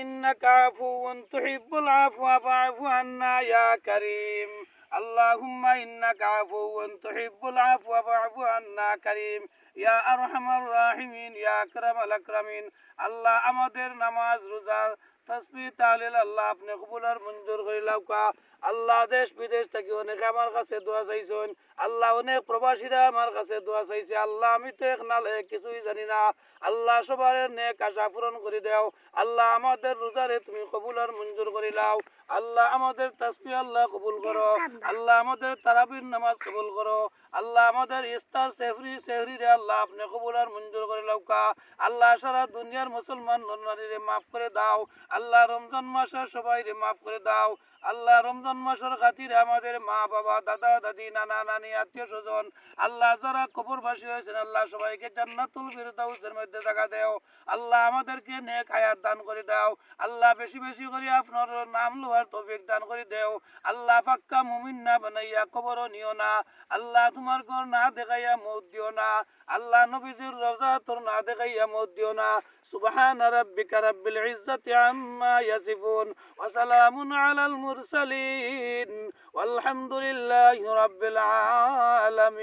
إنك عفو تحب العفو فاعف عنا يا كريم. اللهم إنك عفو تحب العفو فاعف عنا كريم يا أرحم الراحمين يا أكرم الأكرمين. আল্লাহ আমাদের নামাজ রোজা তাসবিহ তাহলিল আল্লাহ আপনি কবুল আর মঞ্জুর করে লাউকা। আল্লাহ দেশ বিদেশ থেকে অনেকে আমার কাছে দোয়া চাইছেন। আল্লাহ অনেক প্রবাসীরা আমার কাছে দোয়া চাইছে। আল্লাহ আমি তো এক নালে কিছুই জানি না। আল্লাহ সবার নেক আশা পূরণ করে দাও। আল্লাহ আমাদের রোজারে তুমি কবুল আর মঞ্জুর করে লাও। আল্লাহ আমাদের তাসবিহ আল্লাহ কবুল করো। আল্লাহ আমাদের তারাবির নামাজ কবুল করো। আল্লাহ আমাদের ইফতার সেহরি রে আল্লাহ আপনি কবুল আর মঞ্জুর করে লাউকা। আল্লাহ সারা দুনিয়ার মুসলমান নরনারীরে মাফ করে দাও। আল্লাহ রমজান মাসের সবাই রে মাফ করে দাও। আল্লাহ রমজান মাসের খাতিরে আমাদের মা বাবা দাদা দাদি নানা নানি আত্মীয় স্বজন আল্লাহ যারা কবরবাসী হয়েছেন আল্লাহ সবাইকে জান্নাতুল ফিরদাউসের মধ্যে জায়গা দাও। আল্লাহ আমাদেরকে নেক হায়াত দান করে দাও। আল্লাহ বেশি বেশি করে আপনার নাম লওয়ার তৌফিক দান করে দেও। আল্লাহ পাক্কা মুমিন না বানাইয়া কবর নিও না। আল্লাহ তোমার ঘর না দেখাইয়া মউত দিও না। আল্লাহ নবীজির রওজা তোর না দেখাইয়া মউত দিও না। سبحان ربك رب العزة عما يصفون وسلام على المرسلين والحمد لله رب العالمين.